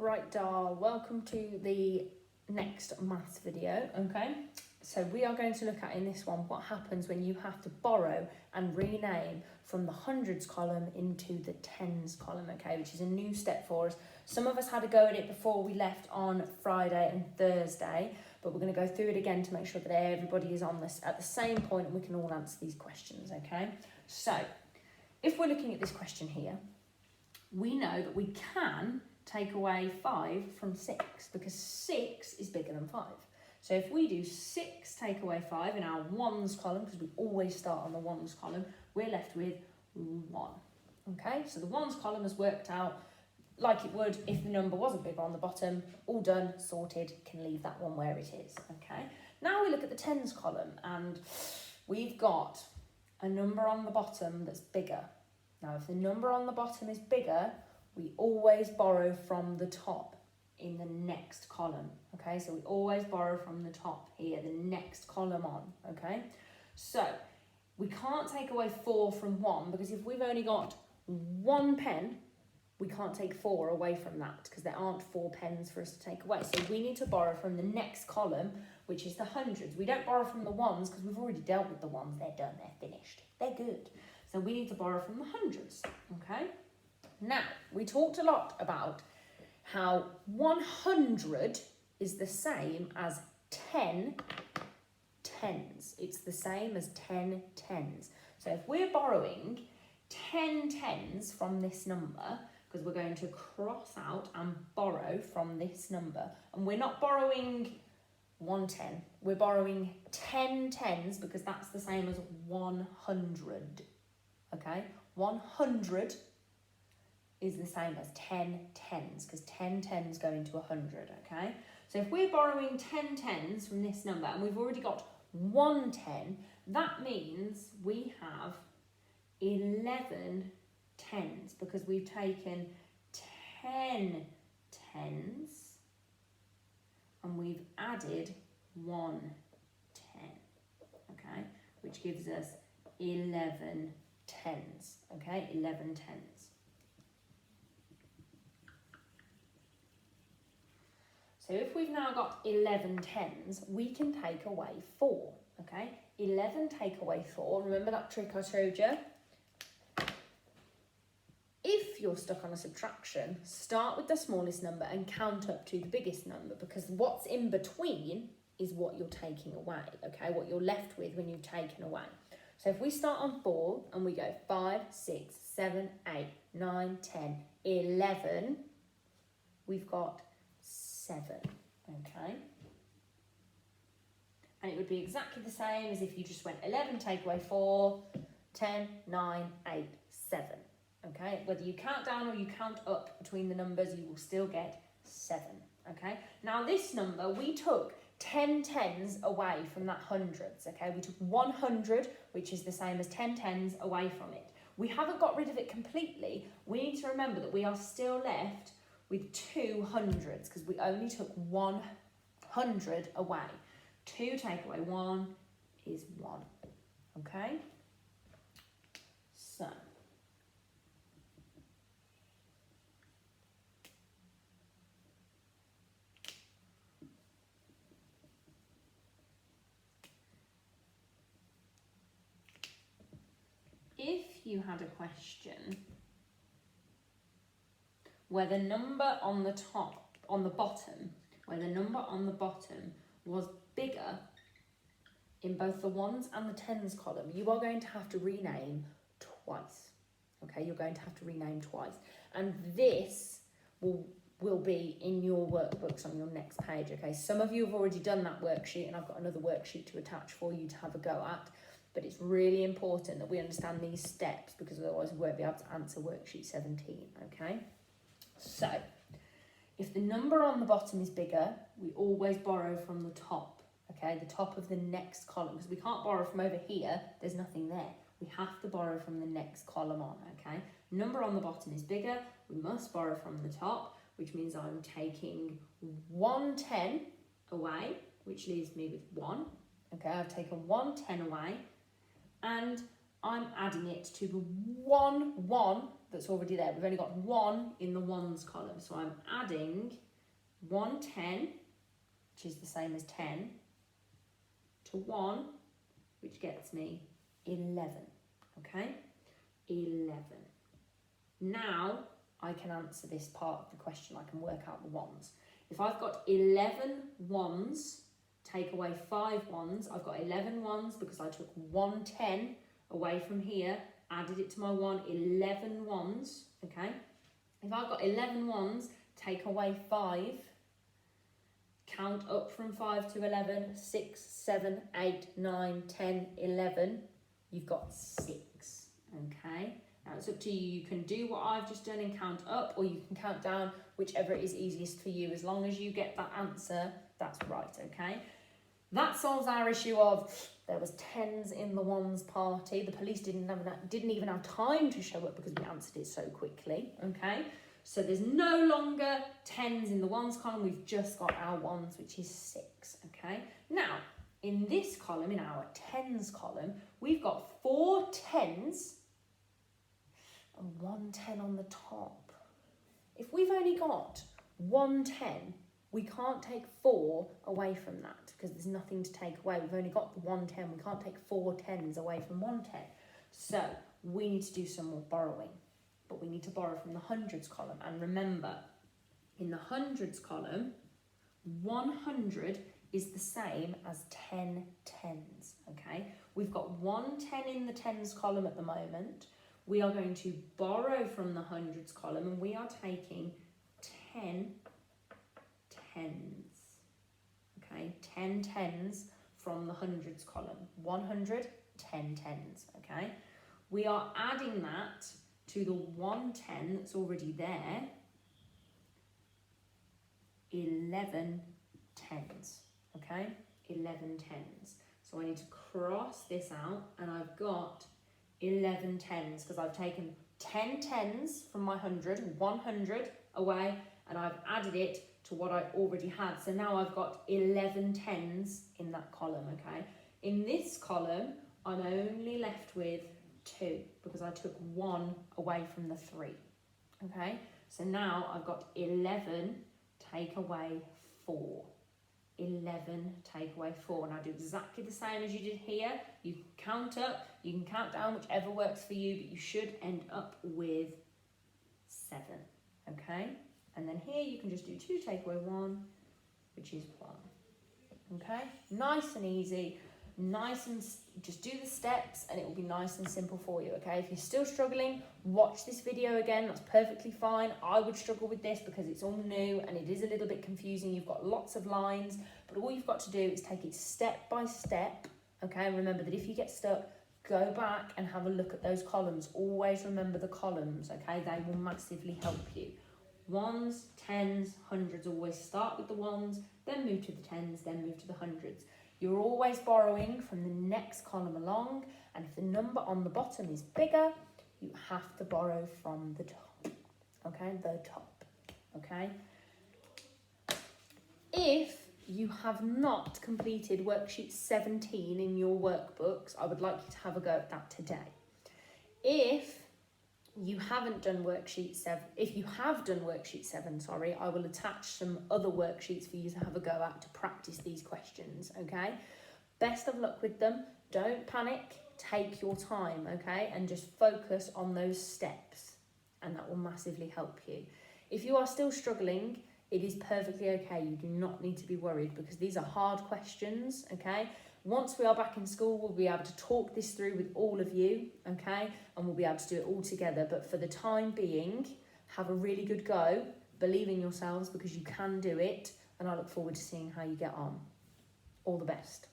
Right, Dar, welcome to the next maths video, okay? So we are going to look at in this one what happens when you have to borrow and rename from the hundreds column into the tens column, okay, which is a new step for us. Some of us had a go at it before we left on Friday and Thursday, but we're going to go through it again to make sure that everybody is on this at the same point and we can all answer these questions, okay? So if we're looking at this question here, we know that we can take away 5 from 6 because 6 is bigger than 5. So if we do 6 take away 5 in our ones column, because we always start on the ones column, we're left with 1. Okay, so the ones column has worked out like it would if the number wasn't bigger on the bottom. All done, sorted, can leave that one where it is. Okay, now we look at the tens column and we've got a number on the bottom that's bigger. Now if the number on the bottom is bigger, we always borrow from the top in the next column, okay? So we always borrow from the top here, the next column on, okay? So we can't take away 4 from 1 because if we've only got 1 pen, we can't take 4 away from that because there aren't 4 pens for us to take away. So we need to borrow from the next column, which is the hundreds. We don't borrow from the ones because we've already dealt with the ones. They're done, they're finished, they're good. So we need to borrow from the hundreds, okay? Now, we talked a lot about how 100 is the same as 10 tens. It's the same as 10 tens. So if we're borrowing 10 tens from this number, because we're going to cross out and borrow from this number, and we're not borrowing 110, we're borrowing 10 tens because that's the same as 100, okay? 100 is the same as 10 tens because 10 tens go into 100, okay? So if we're borrowing 10 tens from this number and we've already got 110, that means we have 11 tens because we've taken 10 tens and we've added 1 10, okay? Which gives us 11 tens, okay? 11 tens. So if we've now got 11 tens, we can take away 4, okay? 11 take away 4, remember that trick I showed you? If you're stuck on a subtraction, start with the smallest number and count up to the biggest number because what's in between is what you're taking away, okay? What you're left with when you've taken away. So if we start on 4 and we go 5, 6, 7, 8, 9, 10, 11, we've got 7, okay? And it would be exactly the same as if you just went 11, take away 4, 10, 9, 8, 7, okay? Whether you count down or you count up between the numbers, you will still get 7, okay? Now this number, we took 10 tens away from that hundreds, okay? We took 100, which is the same as 10 tens, away from it. We haven't got rid of it completely. We need to remember that we are still left with 2 hundreds because we only took 100 away. 2 take away 1 is 1, okay? So, if you had a question where the number on the top, on the bottom, where the number on the bottom was bigger in both the ones and the tens column, you are going to have to rename twice. Okay, you're going to have to rename twice. And this will be in your workbooks on your next page, okay? Some of you have already done that worksheet and I've got another worksheet to attach for you to have a go at. But it's really important that we understand these steps because otherwise we won't be able to answer worksheet 17, okay? So, if the number on the bottom is bigger, we always borrow from the top, okay? The top of the next column, because we can't borrow from over here, there's nothing there. We have to borrow from the next column on, okay? Number on the bottom is bigger, we must borrow from the top, which means I'm taking 110 away, which leaves me with 1. Okay, I've taken 110 away, and I'm adding it to the 1 that's already there. We've only got 1 in the ones column. So I'm adding 110, which is the same as 10, to 1, which gets me 11. Okay? 11. Now I can answer this part of the question. I can work out the ones. If I've got 11 ones, take away 5 ones, I've got 11 ones because I took 110 away from here, added it to my 1, 11 ones, okay? If I've got 11 ones, take away 5, count up from 5 to 11, 6, 7, 8, 9, 10, 11, you've got 6, okay? Now it's up to you. You can do what I've just done and count up, or you can count down, whichever is easiest for you. As long as you get that answer, that's right, okay? That solves our issue of there was 10s in the ones party. The police didn't even have time to show up because we answered it so quickly, okay? So there's no longer 10s in the ones column. We've just got our ones, which is 6, okay? Now, in this column, in our 10s column, we've got 4 10s and 1 10 on the top. If we've only got 1 10, we can't take 4 away from that because there's nothing to take away. We've only got the 1 10. We can't take 4 10s away from 1 10. So we need to do some more borrowing. But we need to borrow from the hundreds column. And remember, in the hundreds column, 100 is the same as 10 10s, okay? We've got 1 10 in the tens column at the moment. We are going to borrow from the hundreds column and we are taking 10 10s, okay? 10 10s from the hundreds column. 100, 10 10s, okay? We are adding that to the 110 that's already there, 11 10s, okay? 11 10s. So I need to cross this out and I've got 11 10s because I've taken 10 10s from my 100 away and I've added it to what I already had. So now I've got 11 10s in that column, okay? In this column, I'm only left with 2 because I took 1 away from the 3, okay? So now I've got 11 take away 4. 11 take away 4. And I do exactly the same as you did here. You can count up, you can count down, whichever works for you, but you should end up with 7, okay? And then here you can just do 2 take away 1, which is 1, okay? Nice and easy. Nice and just do the steps and it will be nice and simple for you, okay? If you're still struggling, watch this video again. That's perfectly fine. I would struggle with this because it's all new and it is a little bit confusing. You've got lots of lines, but all you've got to do is take it step by step, okay? And remember that if you get stuck, go back and have a look at those columns. Always remember the columns, okay? They will massively help you. Ones, tens, hundreds, always start with the ones, then move to the tens, then move to the hundreds. You're always borrowing from the next column along, and if the number on the bottom is bigger, you have to borrow from the top, okay? The top, okay? If you have not completed worksheet 17 in your workbooks, I would like you to have a go at that today. If you haven't done worksheet 7, if you have done worksheet 7, sorry, I will attach some other worksheets for you to have a go at to practice these questions, okay? Best of luck with them. Don't panic. Take your time, okay? And just focus on those steps, and that will massively help you. If you are still struggling, it is perfectly okay. You do not need to be worried because these are hard questions, okay? Once we are back in school, we'll be able to talk this through with all of you, okay? And we'll be able to do it all together. But for the time being, have a really good go. Believe in yourselves because you can do it. And I look forward to seeing how you get on. All the best.